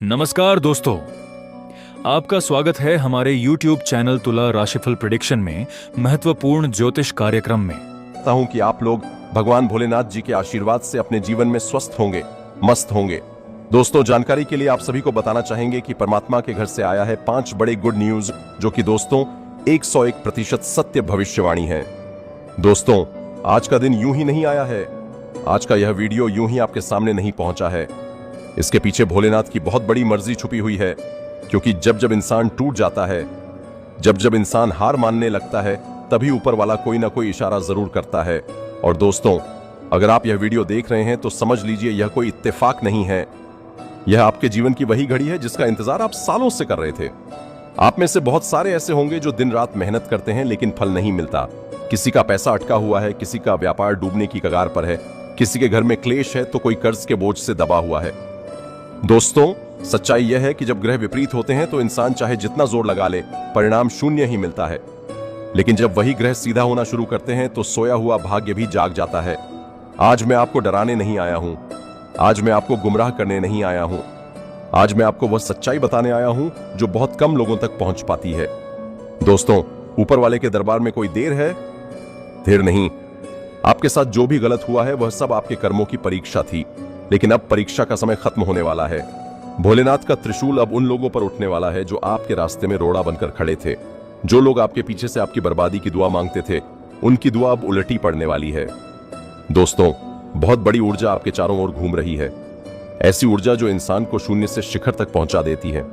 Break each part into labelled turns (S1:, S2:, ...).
S1: नमस्कार दोस्तों, आपका स्वागत है हमारे YouTube चैनल तुला राशिफल प्रेडिक्शन में महत्वपूर्ण ज्योतिष कार्यक्रम में।
S2: चाहता हूं कि आप लोग भगवान भोलेनाथ जी के आशीर्वाद से अपने जीवन में स्वस्थ होंगे, मस्त होंगे। दोस्तों, जानकारी के लिए आप सभी को बताना चाहेंगे कि परमात्मा के घर से आया है 5 बड़े गुड न्यूज, जो कि दोस्तों 101% सत्य भविष्यवाणी है। दोस्तों, आज का दिन यूं ही नहीं आया है, आज का यह वीडियो यूं ही आपके सामने नहीं पहुंचा है। इसके पीछे भोलेनाथ की बहुत बड़ी मर्जी छुपी हुई है, क्योंकि जब जब इंसान टूट जाता है, जब जब इंसान हार मानने लगता है, तभी ऊपर वाला कोई ना कोई इशारा जरूर करता है। और दोस्तों, अगर आप यह वीडियो देख रहे हैं तो समझ लीजिए यह कोई इत्तेफाक नहीं है, यह आपके जीवन की वही घड़ी है जिसका इंतजार आप सालों से कर रहे थे। आप में से बहुत सारे ऐसे होंगे जो दिन रात मेहनत करते हैं लेकिन फल नहीं मिलता। किसी का पैसा अटका हुआ है, किसी का व्यापार डूबने की कगार पर है, किसी के घर में क्लेश है तो कोई कर्ज के बोझ से दबा हुआ है। दोस्तों, सच्चाई यह है कि जब ग्रह विपरीत होते हैं तो इंसान चाहे जितना जोर लगा ले, परिणाम शून्य ही मिलता है। लेकिन जब वही ग्रह सीधा होना शुरू करते हैं तो सोया हुआ भाग्य भी जाग जाता है। आज मैं आपको डराने नहीं आया हूं, आज मैं आपको गुमराह करने नहीं आया हूं, आज मैं आपको वह सच्चाई बताने आया हूं जो बहुत कम लोगों तक पहुंच पाती है। दोस्तों, ऊपर वाले के दरबार में कोई देर है? देर नहीं। आपके साथ जो भी गलत हुआ है वह सब आपके कर्मों की परीक्षा थी, लेकिन अब परीक्षा का समय खत्म होने वाला है। भोलेनाथ का त्रिशूल अब उन लोगों पर उठने वाला है जो आपके रास्ते में रोड़ा बनकर खड़े थे। जो लोग आपके पीछे से आपकी बर्बादी की दुआ मांगते थे, उनकी दुआ अब उलटी पड़ने वाली है। दोस्तों, बहुत बड़ी ऊर्जा आपके चारों ओर घूम रही है, ऐसी ऊर्जा जो इंसान को शून्य से शिखर तक पहुंचा देती है।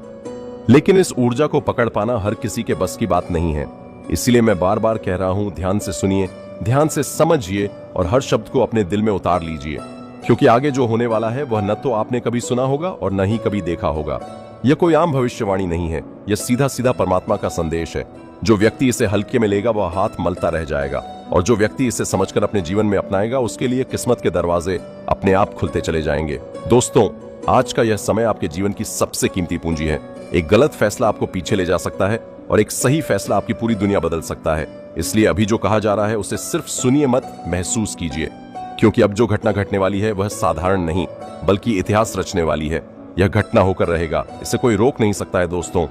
S2: लेकिन इस ऊर्जा को पकड़ पाना हर किसी के बस की बात नहीं है। इसीलिए मैं बार बार कह रहा हूं, ध्यान से सुनिए, ध्यान से समझिए और हर शब्द को अपने दिल में उतार लीजिए, क्योंकि आगे जो होने वाला है वह न तो आपने कभी सुना होगा और न ही कभी देखा होगा। यह कोई आम भविष्यवाणी नहीं है, यह सीधा सीधा परमात्मा का संदेश है। जो व्यक्ति इसे हल्के में लेगा वह हाथ मलता रह जाएगा, और जो व्यक्ति इसे समझकर अपने जीवन में अपनाएगा उसके लिए किस्मत के दरवाजे अपने आप खुलते चले जाएंगे। दोस्तों, आज का यह समय आपके जीवन की सबसे कीमती पूंजी है। एक गलत फैसला आपको पीछे ले जा सकता है और एक सही फैसला आपकी पूरी दुनिया बदल सकता है। इसलिए अभी जो कहा जा रहा है उसे सिर्फ सुनिए मत, महसूस कीजिए, क्योंकि अब जो घटना घटने वाली है वह साधारण नहीं बल्कि इतिहास रचने वाली है। यह घटना होकर रहेगा, इसे कोई रोक नहीं सकता है। दोस्तों,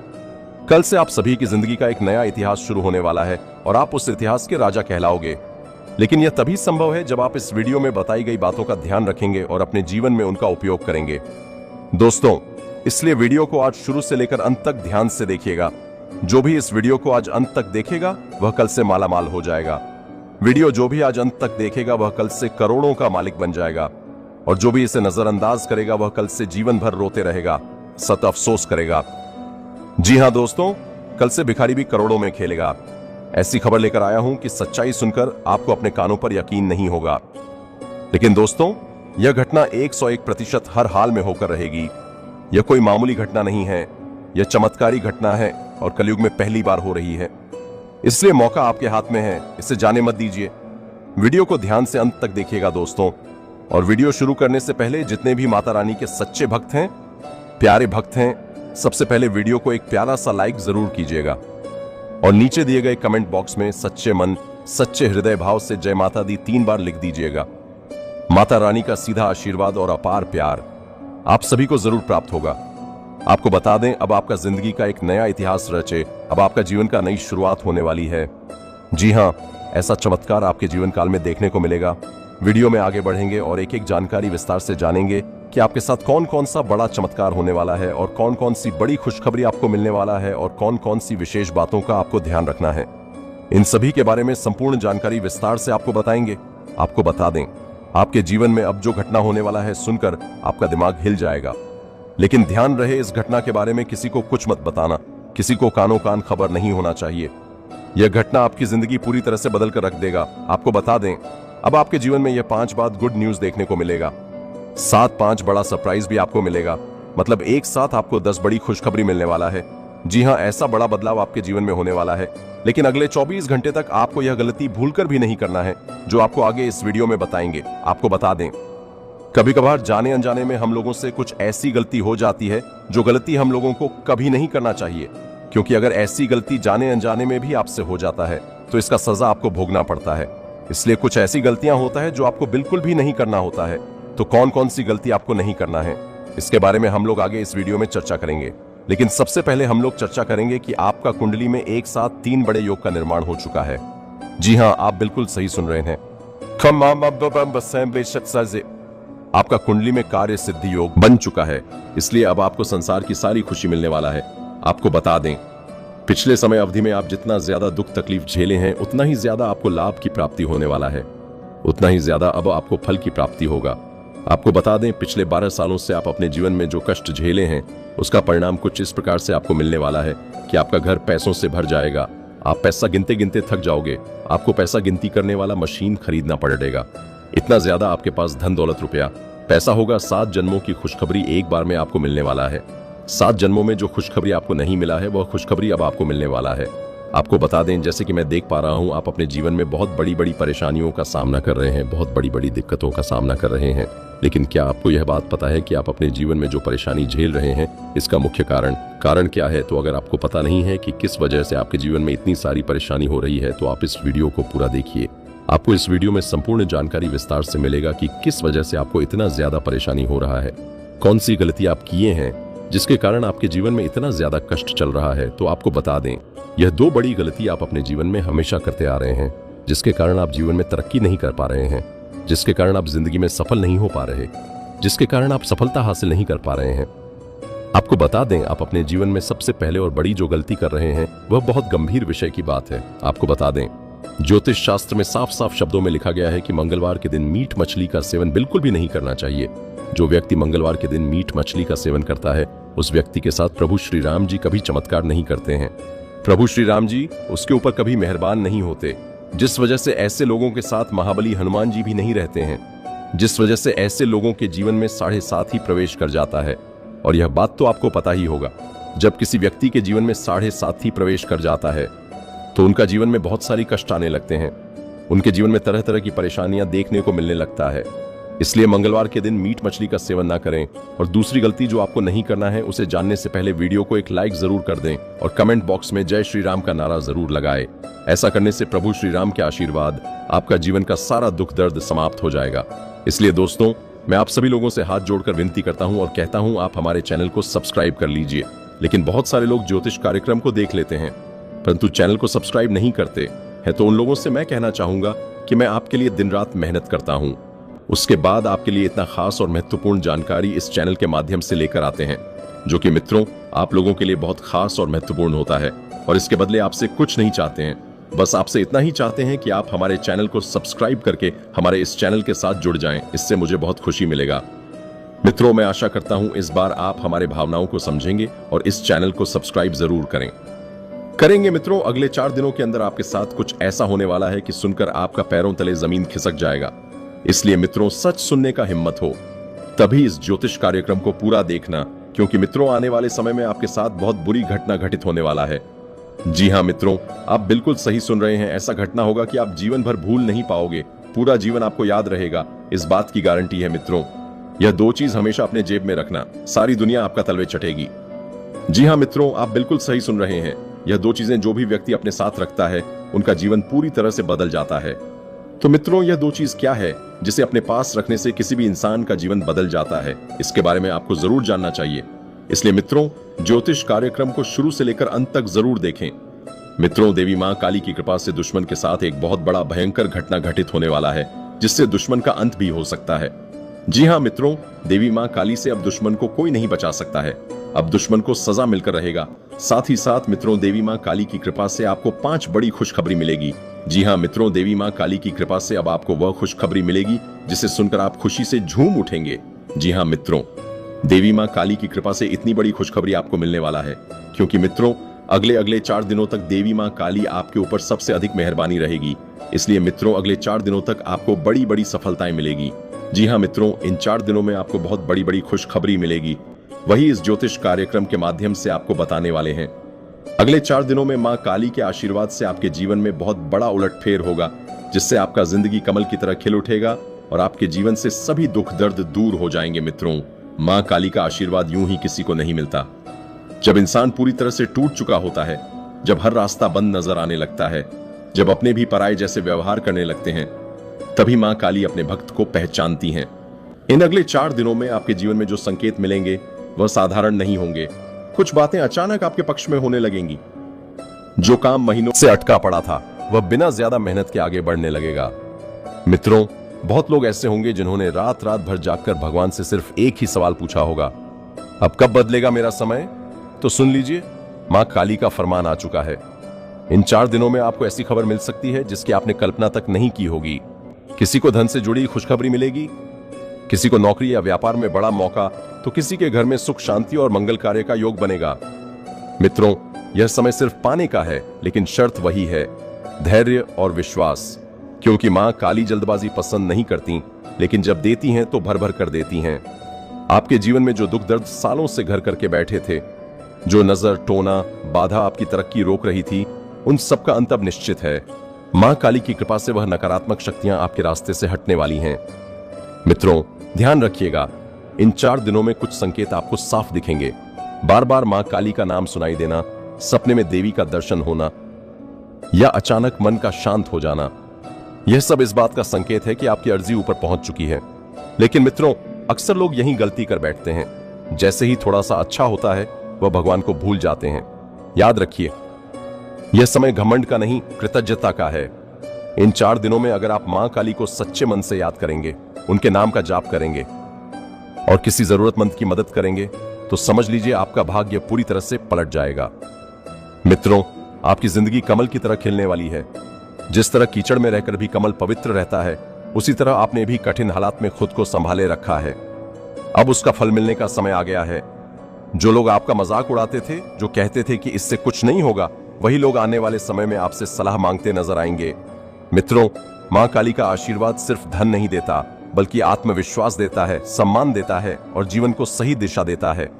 S2: कल से आप सभी की जिंदगी का एक नया इतिहास शुरू होने वाला है और आप उस इतिहास के राजा कहलाओगे। लेकिन यह तभी संभव है जब आप इस वीडियो में बताई गई बातों का ध्यान रखेंगे और अपने जीवन में उनका उपयोग करेंगे। दोस्तों, इसलिए वीडियो को आज शुरू से लेकर अंत तक ध्यान से देखिएगा। जो भी इस वीडियो को आज अंत तक देखेगा वह कल से मालामाल हो जाएगा। वीडियो जो भी आज अंत तक देखेगा वह कल से करोड़ों का मालिक बन जाएगा, और जो भी इसे नजरअंदाज करेगा वह कल से जीवन भर रोते रहेगा, सत अफसोस करेगा। जी हां दोस्तों, कल से भिखारी भी करोड़ों में खेलेगा। ऐसी खबर लेकर आया हूं कि सच्चाई सुनकर आपको अपने कानों पर यकीन नहीं होगा। लेकिन दोस्तों, यह घटना 101% हर हाल में होकर रहेगी। यह कोई मामूली घटना नहीं है, यह चमत्कारी घटना है और कलयुग में पहली बार हो रही है। इसलिए मौका आपके हाथ में है, इसे जाने मत दीजिए। वीडियो को ध्यान से अंत तक देखिएगा दोस्तों। और वीडियो शुरू करने से पहले जितने भी माता रानी के सच्चे भक्त हैं, प्यारे भक्त हैं, सबसे पहले वीडियो को एक प्यारा सा लाइक जरूर कीजिएगा और नीचे दिए गए कमेंट बॉक्स में सच्चे मन, सच्चे हृदय भाव से जय माता दी 3 बार लिख दीजिएगा। माता रानी का सीधा आशीर्वाद और अपार प्यार आप सभी को जरूर प्राप्त होगा। आपको बता दें, अब आपका जिंदगी का एक नया इतिहास रचे, अब आपका जीवन का नई शुरुआत होने वाली है। जी हां, ऐसा चमत्कार आपके जीवन काल में देखने को मिलेगा। वीडियो में आगे बढ़ेंगे और एक एक जानकारी विस्तार से जानेंगे कि आपके साथ कौन कौन सा बड़ा चमत्कार होने वाला है और कौन कौन सी बड़ी खुशखबरी आपको मिलने वाला है और कौन कौन सी विशेष बातों का आपको ध्यान रखना है। इन सभी के बारे में संपूर्ण जानकारी विस्तार से आपको बताएंगे। आपको बता दें, आपके जीवन में अब जो घटना होने वाला है सुनकर आपका दिमाग हिल जाएगा। लेकिन ध्यान रहे, इस घटना के बारे में किसी को कुछ मत बताना, किसी को कानों कान खबर नहीं होना चाहिए। यह घटना आपकी जिंदगी पूरी तरह से बदल कर रख देगा। आपको बता दें, अब आपके जीवन में यह 5 बात गुड न्यूज देखने को मिलेगा, साथ 5 बड़ा सरप्राइज भी आपको मिलेगा। मतलब एक साथ आपको 10 बड़ी खुशखबरी मिलने वाला है। जी हां, ऐसा बड़ा बदलाव आपके जीवन में होने वाला है। लेकिन अगले 24 घंटे तक आपको यह गलती भूलकर भी नहीं करना है जो आपको आगे इस वीडियो में बताएंगे। आपको बता दें, कभी कभार जाने अनजाने में हम लोगों से कुछ ऐसी गलती हो जाती है जो गलती हम लोगों को कभी नहीं करना चाहिए, क्योंकि अगर ऐसी गलती जाने अनजाने में भी आपसे हो जाता है तो इसका सजा आपको भोगना पड़ता है। इसलिए कुछ ऐसी गलतियां होता है जो आपको बिल्कुल भी नहीं करना होता है। तो कौन कौन सी गलती आपको नहीं करना है, इसके बारे में हम लोग आगे इस वीडियो में चर्चा करेंगे, लेकिन सबसे पहले हम लोग चर्चा करेंगे कि आपका कुंडली में एक साथ 3 बड़े योग का निर्माण हो चुका है। जी हाँ, आप बिल्कुल सही सुन रहे हैं। आपका कुंडली में कार्य सिद्धि योग बन चुका है, इसलिए अब आपको संसार की सारी खुशी मिलने वाला है। आपको बता दें, पिछले समय अवधि में आप जितना ज्यादा दुख तकलीफ झेले हैं, उतना ही ज्यादा आपको लाभ की प्राप्ति होने वाला है, उतना ही ज्यादा अब आपको फल की प्राप्ति होगा। आपको बता दें, पिछले 12 सालों से आप अपने जीवन में जो कष्ट झेले हैं, उसका परिणाम कुछ इस प्रकार से आपको मिलने वाला है कि आपका घर पैसों से भर जाएगा। आप पैसा गिनते गिनते थक जाओगे। आपको पैसा गिनती करने वाला मशीन खरीदना पड़ेगा। इतना ज्यादा आपके पास धन दौलत रुपया पैसा होगा। 7 जन्मों की खुशखबरी एक बार में आपको मिलने वाला है। 7 जन्मों में जो खुशखबरी आपको नहीं मिला है, वह खुशखबरी अब आपको मिलने वाला है। आपको बता दें, जैसे कि मैं देख पा रहा हूं, आप अपने जीवन में बहुत बड़ी बड़ी परेशानियों का सामना कर रहे हैं, बहुत बड़ी बड़ी दिक्कतों का सामना कर रहे हैं। लेकिन क्या आपको यह बात पता है कि आप अपने जीवन में जो परेशानी झेल रहे हैं, इसका मुख्य कारण क्या है? तो अगर आपको पता नहीं है कि किस वजह से आपके जीवन में इतनी सारी परेशानी हो रही है, तो आप इस वीडियो को पूरा देखिए। आपको इस वीडियो में संपूर्ण जानकारी विस्तार से मिलेगा कि किस वजह से आपको इतना ज्यादा परेशानी हो रहा है, कौन सी गलती आप किए हैं जिसके कारण आपके जीवन में इतना ज्यादा कष्ट चल रहा है। तो आपको बता दें, यह 2 बड़ी गलती आप अपने जीवन में हमेशा करते आ रहे हैं, जिसके कारण आप जीवन में तरक्की नहीं कर पा रहे हैं, जिसके कारण आप जिंदगी में सफल नहीं हो पा रहे, जिसके कारण आप सफलता हासिल नहीं कर पा रहे हैं। आपको बता दें, आप अपने जीवन में सबसे पहले और बड़ी जो गलती कर रहे हैं, वह बहुत गंभीर विषय की बात है। आपको बता दें, ज्योतिष शास्त्र में साफ साफ शब्दों में लिखा गया है कि मंगलवार के दिन मीट मछली का सेवन बिल्कुल भी नहीं करना चाहिए। जो व्यक्ति मंगलवार के दिन मीट मछली का सेवन करता है, उस व्यक्ति के साथ प्रभु श्री राम जी कभी चमत्कार नहीं करते हैं। प्रभु श्री राम जी उसके ऊपर कभी मेहरबान नहीं होते, जिस वजह से ऐसे लोगों के साथ महाबली हनुमान जी भी नहीं रहते हैं, जिस वजह से ऐसे लोगों के जीवन में 7.5 ही प्रवेश कर जाता है। और यह बात तो आपको पता ही होगा, जब किसी व्यक्ति के जीवन में 7.5 ही प्रवेश कर जाता है, तो उनका जीवन में बहुत सारी कष्ट आने लगते हैं। उनके जीवन में तरह तरह की परेशानियां देखने को मिलने लगता है। इसलिए मंगलवार के दिन मीट मछली का सेवन ना करें। और दूसरी गलती जो आपको नहीं करना है, उसे जानने से पहले वीडियो को एक लाइक जरूर कर दें और कमेंट बॉक्स में जय श्री राम का नारा जरूर लगाएं। ऐसा करने से प्रभु श्री राम के आशीर्वाद, आपका जीवन का सारा दुख दर्द समाप्त हो जाएगा। इसलिए दोस्तों, मैं आप सभी लोगों से हाथ जोड़कर विनती करता हूं और कहता हूं, आप हमारे चैनल को सब्सक्राइब कर लीजिए। लेकिन बहुत सारे लोग ज्योतिष कार्यक्रम को देख लेते हैं, परंतु चैनल को सब्सक्राइब नहीं करते हैं। तो उन लोगों से मैं कहना चाहूंगा कि मैं आपके लिए दिन रात मेहनत करता हूं, उसके बाद आपके लिए इतना खास और महत्वपूर्ण जानकारी इस चैनल के माध्यम से लेकर आते हैं, जो कि मित्रों आप लोगों के लिए बहुत खास और महत्वपूर्ण होता है। और इसके बदले आपसे कुछ नहीं चाहते हैं, बस आपसे इतना ही चाहते हैं कि आप हमारे चैनल को सब्सक्राइब करके हमारे इस चैनल के साथ जुड़ जाएं। इससे मुझे बहुत खुशी मिलेगा। मित्रों, मैं आशा करता हूं इस बार आप हमारे भावनाओं को समझेंगे और इस चैनल को सब्सक्राइब जरूर करेंगे। मित्रों, अगले 4 दिनों के अंदर आपके साथ कुछ ऐसा होने वाला है कि सुनकर आपका पैरों तले जमीन खिसक जाएगा। इसलिए मित्रों, सच सुनने का हिम्मत हो, तभी इस ज्योतिष कार्यक्रम को पूरा देखना, क्योंकि मित्रों आने वाले समय में आपके साथ बहुत बुरी घटना घटित होने वाला है। जी हाँ मित्रों, आप बिल्कुल सही सुन रहे हैं। ऐसा घटना होगा कि आप जीवन भर भूल नहीं पाओगे, पूरा जीवन आपको याद रहेगा। इस बात की गारंटी है मित्रों। यह 2 चीज हमेशा अपने जेब में रखना, सारी दुनिया आपका तलवे चटेगी। जी हाँ मित्रों, आप बिल्कुल सही सुन रहे हैं। यह 2 चीजें जो भी व्यक्ति अपने साथ रखता है, उनका जीवन पूरी तरह से बदल जाता है। तो मित्रों, यह 2 चीज क्या है जिसे अपने पास रखने से किसी भी इंसान का जीवन बदल जाता है? इसके बारे में आपको जरूर जानना चाहिए। इसलिए मित्रों, ज्योतिष कार्यक्रम को शुरू से लेकर अंत तक जरूर देखें। मित्रों, देवी मां काली की कृपा से दुश्मन के साथ एक बहुत बड़ा भयंकर घटना घटित होने वाला है, जिससे दुश्मन का अंत भी हो सकता है। जी हाँ मित्रों, देवी मां काली से अब दुश्मन को कोई नहीं बचा सकता है। अब दुश्मन को सजा मिलकर रहेगा। साथ ही साथ मित्रों, देवी मां काली की कृपा से आपको 5 बड़ी खुशखबरी मिलेगी। जी हाँ मित्रों, देवी मां काली की कृपा से अब आपको वह खुशखबरी मिलेगी जिसे सुनकर आप खुशी से झूम उठेंगे। जी हाँ मित्रों, देवी मां काली की कृपा से इतनी बड़ी खुशखबरी आपको मिलने वाला है, क्योंकि मित्रों अगले 4 दिनों तक देवी मां काली आपके ऊपर सबसे अधिक मेहरबानी रहेगी। इसलिए मित्रों, अगले 4 दिनों तक आपको बड़ी बड़ी सफलताएं मिलेगी। जी हाँ मित्रों, इन 4 दिनों में आपको बहुत बड़ी बड़ी खुशखबरी मिलेगी। वही इस ज्योतिष कार्यक्रम के माध्यम से आपको बताने वाले हैं। अगले 4 दिनों में मां काली के आशीर्वाद से आपके जीवन में बहुत बड़ा उलटफेर होगा, जिससे आपका जिंदगी कमल की तरह खिल उठेगा और आपके जीवन से सभी दुख दर्द दूर हो जाएंगे। मित्रों, मां काली का आशीर्वाद यूं ही किसी को नहीं मिलता। जब इंसान पूरी तरह से टूट चुका होता है, जब हर रास्ता बंद नजर आने लगता है, जब अपने भी पराये जैसे व्यवहार करने लगते हैं, तभी मां काली अपने भक्त को पहचानती हैं। इन अगले 4 दिनों में आपके जीवन में जो संकेत मिलेंगे वह साधारण नहीं होंगे। कुछ बातें अचानक आपके पक्ष में होने लगेंगी। जो काम महीनों से अटका पड़ा था वह बिना ज्यादा मेहनत के आगे बढ़ने लगेगा। मित्रों, बहुत लोग ऐसे होंगे जिन्होंने रात रात भर जागकर भगवान से सिर्फ एक ही सवाल पूछा होगा, अब कब बदलेगा मेरा समय? तो सुन लीजिए, मां काली का फरमान आ चुका है। इन 4 दिनों में आपको ऐसी खबर मिल सकती है जिसकी आपने कल्पना तक नहीं की होगी। किसी को धन से जुड़ी खुशखबरी मिलेगी, किसी को नौकरी या व्यापार में बड़ा मौका, तो किसी के घर में सुख शांति और मंगल कार्य का योग बनेगा। मित्रों, यह समय सिर्फ पाने का है, लेकिन शर्त वही है, धैर्य और विश्वास। क्योंकि मां काली जल्दबाजी पसंद नहीं करती, लेकिन जब देती हैं तो भर भर कर देती हैं। आपके जीवन में जो दुख दर्द सालों से घर करके बैठे थे, जो नजर, टोना, बाधा आपकी तरक्की रोक रही थी, उन सब का अंत अब निश्चित है। मां काली की कृपा से वह नकारात्मक शक्तियां आपके रास्ते से हटने वाली हैं। मित्रों, ध्यान रखिएगा, इन 4 दिनों में कुछ संकेत आपको साफ दिखेंगे। बार बार मां काली का नाम सुनाई देना, सपने में देवी का दर्शन होना या अचानक मन का शांत हो जाना, यह सब इस बात का संकेत है कि आपकी अर्जी ऊपर पहुंच चुकी है। लेकिन मित्रों, अक्सर लोग यही गलती कर बैठते हैं। जैसे ही थोड़ा सा अच्छा होता है वह भगवान को भूल जाते हैं। याद रखिए, यह समय घमंड का नहीं, कृतज्ञता का है। इन 4 दिनों में अगर आप मां काली को सच्चे मन से याद करेंगे, उनके नाम का जाप करेंगे और किसी जरूरतमंद की मदद करेंगे, तो समझ लीजिए आपका भाग्य पूरी तरह से पलट जाएगा। मित्रों, आपकी जिंदगी कमल की तरह खिलने वाली है। जिस तरह कीचड़ में रहकर भी कमल पवित्र रहता है, उसी तरह आपने भी कठिन हालात में खुद को संभाले रखा है। अब उसका फल मिलने का समय आ गया है। जो लोग आपका मजाक उड़ाते थे, जो कहते थे कि इससे कुछ नहीं होगा, वही लोग आने वाले समय में आपसे सलाह मांगते नजर आएंगे। मित्रों, मां काली का आशीर्वाद सिर्फ धन नहीं देता, बल्कि आत्मविश्वास देता है, सम्मान देता है और जीवन को सही दिशा देता है।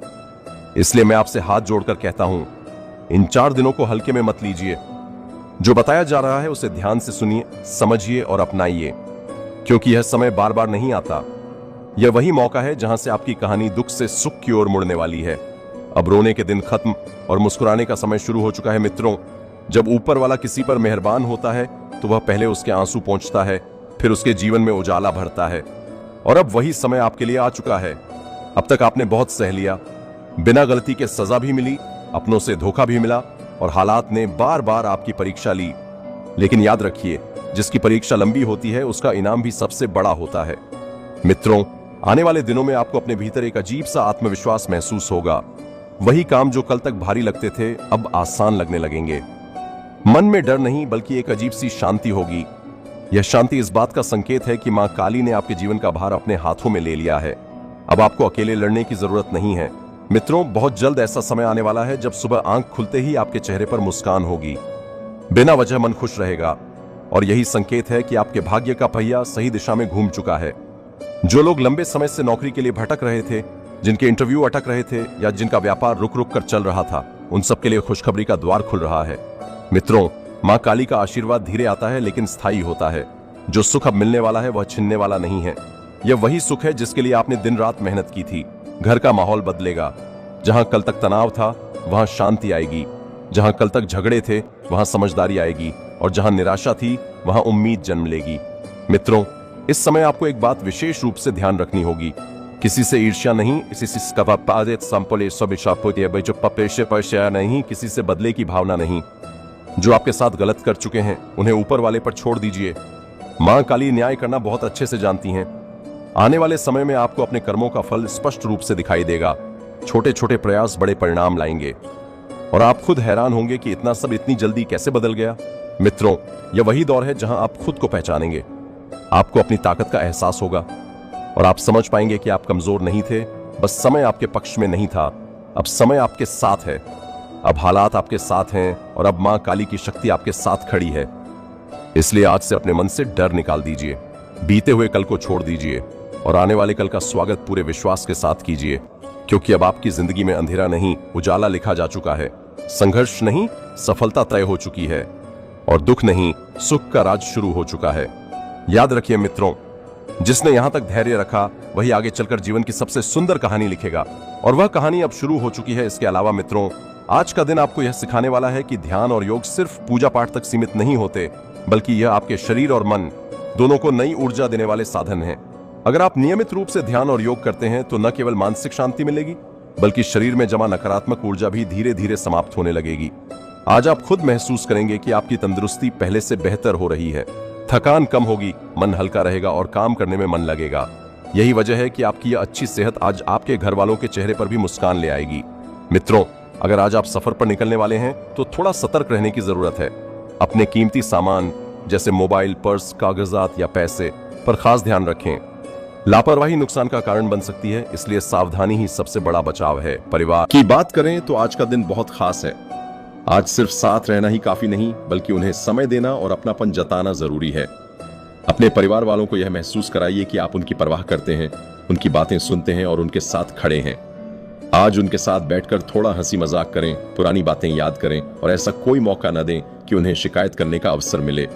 S2: इसलिए मैं आपसे हाथ जोड़कर कहता हूं, इन 4 दिनों को हल्के में मत लीजिए। जो बताया जा रहा है उसे ध्यान से सुनिए, समझिए और अपनाइए, क्योंकि यह समय बार बार नहीं आता। यह वही मौका है जहां से आपकी कहानी दुख से सुख की ओर मुड़ने वाली है। अब रोने के दिन खत्म और मुस्कुराने का समय शुरू हो चुका है। मित्रों, जब ऊपर वाला किसी पर मेहरबान होता है तो वह पहले उसके आंसू पोंछता है, फिर उसके जीवन में उजाला भरता है। और अब वही समय आपके लिए आ चुका है। अब तक आपने बहुत सह लिया, बिना गलती के सजा भी मिली, अपनों से धोखा भी मिला और हालात ने बार बार आपकी परीक्षा ली। लेकिन याद रखिए, जिसकी परीक्षा लंबी होती है उसका इनाम भी सबसे बड़ा होता है। मित्रों, आने वाले दिनों में आपको अपने भीतर एक अजीब सा आत्मविश्वास महसूस होगा। वही काम जो कल तक भारी लगते थे अब आसान लगने लगेंगे। मन में डर नहीं, बल्कि एक अजीब सी शांति होगी। यह शांति इस बात का संकेत है कि मां काली ने आपके जीवन का भार अपने हाथों में ले लिया है। अब आपको अकेले लड़ने की जरूरत नहीं है। मित्रों, बहुत जल्द ऐसा समय आने वाला है जब सुबह आंख खुलते ही आपके चेहरे पर मुस्कान होगी। बिना वजह मन खुश रहेगा और यही संकेत है कि आपके भाग्य का पहिया सही दिशा में घूम चुका है। जो लोग लंबे समय से नौकरी के लिए भटक रहे थे, जिनके इंटरव्यू अटक रहे थे या जिनका व्यापार रुक रुक कर चल रहा था, उन सबके लिए खुशखबरी का द्वार खुल रहा है। मित्रों, मां काली का आशीर्वाद धीरे आता है लेकिन स्थायी होता है। जो सुख अब मिलने वाला है वह छिनने वाला नहीं है। यह वही सुख है जिसके लिए आपने दिन रात मेहनत की थी। घर का माहौल बदलेगा। जहां कल तक तनाव था वहां शांति आएगी। जहां कल तक झगड़े थे वहां समझदारी आएगी और जहां निराशा थी वहां उम्मीद जन्म लेगी। मित्रों, इस समय आपको एक बात विशेष रूप से ध्यान रखनी होगी। किसी से ईर्ष्या नहीं, किसी से बदले की भावना नहीं। जो आपके साथ गलत कर चुके हैं उन्हें ऊपर वाले पर छोड़ दीजिए। मां काली न्याय करना बहुत अच्छे से जानती हैं। आने वाले समय में आपको अपने कर्मों का फल स्पष्ट रूप से दिखाई देगा। छोटे छोटे प्रयास बड़े परिणाम लाएंगे और आप खुद हैरान होंगे कि इतना सब इतनी जल्दी कैसे बदल गया। मित्रों, यह वही दौर है जहां आप खुद को पहचानेंगे। आपको अपनी ताकत का एहसास होगा और आप समझ पाएंगे कि आप कमजोर नहीं थे, बस समय आपके पक्ष में नहीं था। अब समय आपके साथ है, अब हालात आपके साथ हैं और अब मां काली की शक्ति आपके साथ खड़ी है। इसलिए आज से अपने मन से डर निकाल दीजिए, बीते हुए कल को छोड़ दीजिए और आने वाले कल का स्वागत पूरे विश्वास के साथ कीजिए, क्योंकि अब आपकी जिंदगी में अंधेरा नहीं, उजाला लिखा जा चुका है। संघर्ष नहीं, सफलता तय हो चुकी है और दुख नहीं, सुख का राज शुरू हो चुका है। याद रखिए मित्रों, जिसने यहां तक धैर्य रखा वही आगे चलकर जीवन की सबसे सुंदर कहानी लिखेगा और वह कहानी अब शुरू हो चुकी है। इसके अलावा मित्रों, आज का दिन आपको यह सिखाने वाला है कि ध्यान और योग सिर्फ पूजा पाठ तक सीमित नहीं होते, बल्कि यह आपके शरीर और मन दोनों को नई ऊर्जा देने वाले साधन हैं। अगर आप नियमित रूप से ध्यान और योग करते हैं तो न केवल मानसिक शांति मिलेगी, बल्कि शरीर में जमा नकारात्मक ऊर्जा भी धीरे धीरे समाप्त होने लगेगी। आज आप खुद महसूस करेंगे कि आपकी तंदुरुस्ती पहले से बेहतर हो रही है, थकान कम होगी, मन हल्का रहेगा और काम करने में मन लगेगा। यही वजह है कि आपकी यह अच्छी सेहत आज आपके घर वालों के चेहरे पर भी मुस्कान ले आएगी। मित्रों, अगर आज आप सफर पर निकलने वाले हैं तो थोड़ा सतर्क रहने की जरूरत है। अपने कीमती सामान जैसे मोबाइल, पर्स, कागजात या पैसे पर खास ध्यान रखें। लापरवाही नुकसान का कारण बन सकती है, इसलिए सावधानी ही सबसे बड़ा बचाव है। परिवार की बात करें तो आज का दिन बहुत खास है। आज सिर्फ साथ रहना ही काफी नहीं, बल्कि उन्हें समय देना और अपनापन जताना जरूरी है। अपने परिवार वालों को यह महसूस कराइए कि आप उनकी परवाह करते हैं, उनकी बातें सुनते हैं और उनके साथ खड़े हैं। आज उनके साथ बैठकर थोड़ा हंसी मजाक करें, पुरानी बातें याद करें और ऐसा कोई मौका न दें कि उन्हें शिकायत करने का अवसर मिले।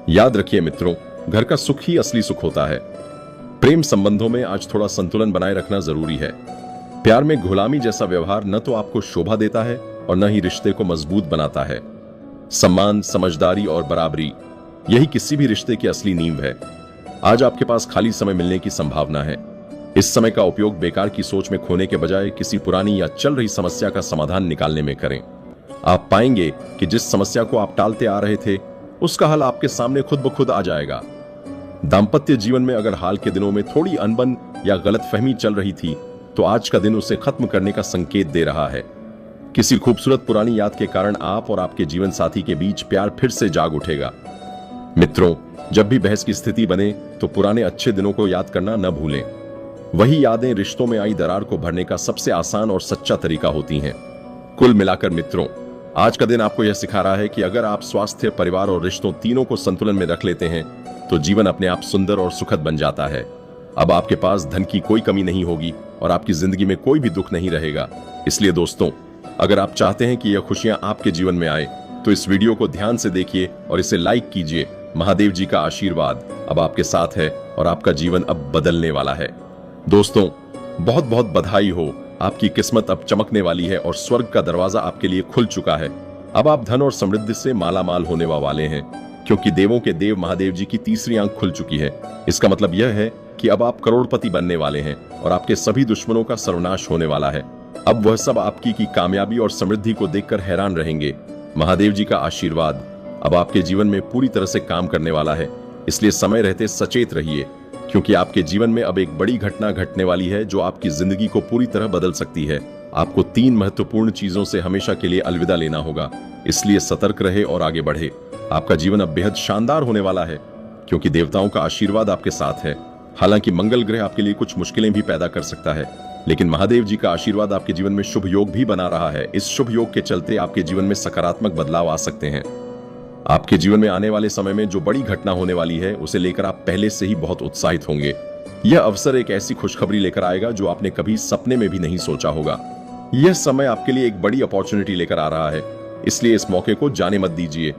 S2: याद रखिए मित्रों, घर का सुख ही असली सुख होता है। प्रेम संबंधों में आज थोड़ा संतुलन बनाए रखना जरूरी है। प्यार में गुलामी जैसा व्यवहार न तो आपको शोभा देता है और न ही रिश्ते को मजबूत बनाता है। सम्मान, समझदारी और बराबरी, यही किसी भी रिश्ते की असली नींव है। आज आपके पास खाली समय मिलने की संभावना है। इस समय का उपयोग बेकार की सोच में खोने के बजाय किसी पुरानी या चल रही समस्या का समाधान निकालने में करें। आप पाएंगे कि जिस समस्या को आप टालते आ रहे थे, उसका हल आपके सामने खुद ब खुद आ जाएगा। दाम्पत्य जीवन में अगर हाल के दिनों में थोड़ी अनबन या गलतफहमी चल रही थी, तो आज का दिन उसे खत्म करने का संकेत दे रहा है। किसी खूबसूरत पुरानी याद के कारण आप और आपके जीवन साथी के बीच प्यार फिर से जाग उठेगा। मित्रों, जब भी बहस की स्थिति बने तो पुराने अच्छे दिनों को याद करना न भूलें। वही यादें रिश्तों में आई दरार को भरने का सबसे आसान और सच्चा तरीका होती हैं। कुल मिलाकर मित्रों, आज का दिन आपको यह सिखा रहा है कि अगर आप स्वास्थ्य, परिवार और रिश्तों तीनों को संतुलन में रख लेते हैं तो जीवन अपने आप सुंदर और सुखद बन जाता है। अब आपके पास धन की कोई कमी नहीं होगी और आपकी जिंदगी में कोई भी दुख नहीं रहेगा। इसलिए दोस्तों, अगर आप चाहते हैं कि यह खुशियां आपके जीवन में आए तो इस वीडियो को ध्यान से देखिए और इसे लाइक कीजिए। महादेव जी का आशीर्वाद अब आपके साथ है और आपका जीवन अब बदलने वाला है। दोस्तों, बहुत बहुत बधाई हो, आपकी किस्मत अब चमकने वाली है और स्वर्ग का दरवाजा आपके लिए खुल चुका है। अब आप धन और समृद्धि से मालामाल होने वाले हैं, क्योंकि देवों के देव महादेव जी की तीसरी आंख खुल चुकी है। इसका मतलब यह है कि अब आप करोड़पति बनने वाले हैं और आपके सभी दुश्मनों का सर्वनाश होने वाला है। अब वह सब आपकी की कामयाबी और समृद्धि को देखकर हैरान रहेंगे। महादेव जी का आशीर्वाद अब आपके जीवन में पूरी तरह से काम करने वाला है। इसलिए समय रहते सचेत रहिए, क्योंकि आपके जीवन में अब एक बड़ी घटना घटने वाली है जो आपकी जिंदगी को पूरी तरह बदल सकती है। आपको 3 महत्वपूर्ण चीजों से हमेशा के लिए अलविदा लेना होगा। इसलिए सतर्क रहे और आगे बढ़े। आपका जीवन अब बेहद शानदार होने वाला है, क्योंकि देवताओं का आशीर्वाद आपके साथ है। हालांकि मंगल ग्रह आपके लिए कुछ मुश्किलें भी पैदा कर सकता है, लेकिन महादेव जी का आशीर्वाद आपके जीवन में शुभ योग भी बना रहा है। इस शुभ योग के चलते आपके जीवन में सकारात्मक बदलाव आ सकते हैं। आपके जीवन में आने वाले समय में जो बड़ी घटना होने वाली है, उसे लेकर आप पहले से ही बहुत उत्साहित होंगे। यह अवसर एक ऐसी खुशखबरी लेकर आएगा जो आपने कभी सपने में भी नहीं सोचा होगा। यह समय आपके लिए एक बड़ी अपॉर्चुनिटी लेकर आ रहा है, इसलिए इस मौके को जाने मत दीजिए।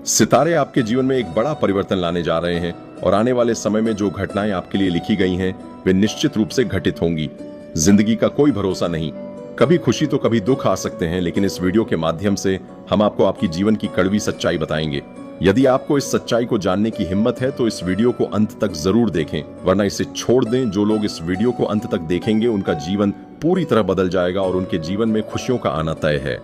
S2: सितारे आपके जीवन में एक बड़ा परिवर्तन लाने जा रहे हैं और आने वाले समय में जो घटनाएं आपके लिए लिखी गई हैं, वे निश्चित रूप से घटित होंगी। जिंदगी का कोई भरोसा नहीं, कभी खुशी तो कभी दुख आ सकते हैं, लेकिन इस वीडियो के माध्यम से हम आपको आपकी जीवन की कड़वी सच्चाई बताएंगे। यदि आपको इस सच्चाई को जानने की हिम्मत है तो इस वीडियो को अंत तक जरूर देखें, वरना इसे छोड़ दें। जो लोग इस वीडियो को अंत तक देखेंगे, उनका जीवन पूरी तरह बदल जाएगा और उनके जीवन में खुशियों का आना तय है।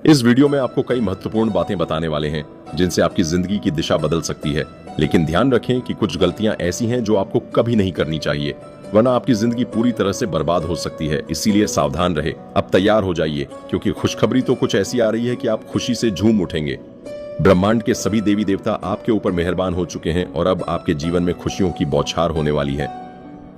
S2: इस वीडियो में आपको कई महत्वपूर्ण बातें बताने वाले हैं जिनसे आपकी जिंदगी की दिशा बदल सकती है, लेकिन ध्यान रखें कि कुछ गलतियां ऐसी हैं जो आपको कभी नहीं करनी चाहिए, वरना आपकी जिंदगी पूरी तरह से बर्बाद हो सकती है। इसीलिए सावधान रहे। अब तैयार हो जाइए, क्योंकि खुशखबरी तो कुछ ऐसी आ रही है कि आप खुशी से झूम उठेंगे। ब्रह्मांड के सभी देवी देवता आपके ऊपर मेहरबान हो चुके हैं और अब आपके जीवन में खुशियों की बौछार होने वाली है।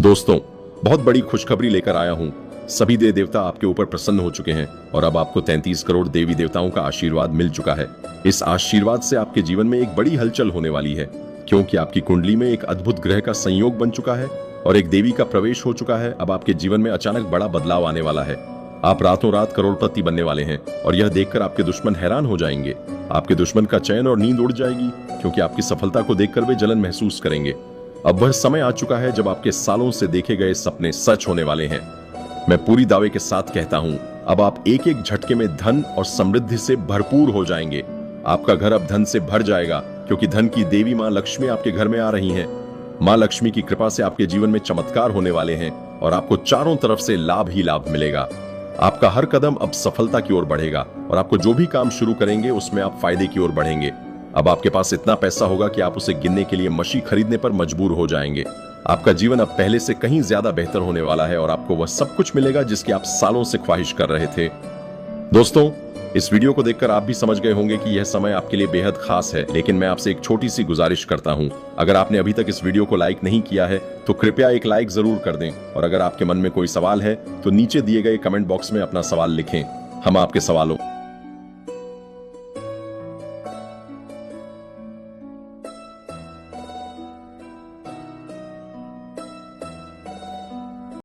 S2: दोस्तों, बहुत बड़ी खुशखबरी लेकर आया हूं। सभी देवी देवता आपके ऊपर प्रसन्न हो चुके हैं और अब आपको 33 करोड़ देवी देवताओं का आशीर्वाद मिल चुका है। इस आशीर्वाद से आपके जीवन में एक बड़ी हलचल होने वाली है, क्योंकि आपकी कुंडली में एक अद्भुत ग्रह का संयोग बन चुका है और एक देवी का प्रवेश हो चुका है। अब आपके जीवन में अचानक बड़ा बदलाव आने वाला है। आप रातों रात करोड़पति बनने वाले हैं और यह देखकर आपके दुश्मन हैरान हो जाएंगे। आपके दुश्मन का चैन और नींद उड़ जाएगी, क्योंकि आपकी सफलता को देखकर वे जलन महसूस करेंगे। अब वह समय आ चुका है जब आपके सालों से देखे गए सपने सच होने वाले हैं। मैं पूरी दावे के साथ कहता हूं, अब आप एक एक झटके में धन और समृद्धि से भरपूर हो जाएंगे। आपका घर अब धन से भर जाएगा, क्योंकि धन की देवी मां लक्ष्मी आपके घर में आ रही हैं। माँ लक्ष्मी की कृपा से आपके जीवन में चमत्कार होने वाले हैं और आपको चारों तरफ से लाभ ही लाभ मिलेगा। आपका हर कदम अब सफलता की ओर बढ़ेगा और आपको जो भी काम शुरू करेंगे उसमें आप फायदे की ओर बढ़ेंगे। अब आपके पास इतना पैसा होगा कि आप उसे गिनने के लिए मशी खरीदने पर मजबूर हो जाएंगे। आपका जीवन अब पहले से कहीं ज्यादा बेहतर होने वाला है और आपको वह सब कुछ मिलेगा जिसकी आप सालों से ख्वाहिश कर रहे थे। दोस्तों, इस वीडियो को देखकर आप भी समझ गए होंगे कि यह समय आपके लिए बेहद खास है, लेकिन मैं आपसे एक छोटी सी गुजारिश करता हूं। अगर आपने अभी तक इस वीडियो को लाइक नहीं किया है तो कृपया एक लाइक जरूर कर दें, और अगर आपके मन में कोई सवाल है तो नीचे दिए गए कमेंट बॉक्स में अपना सवाल लिखें। हम आपके सवालों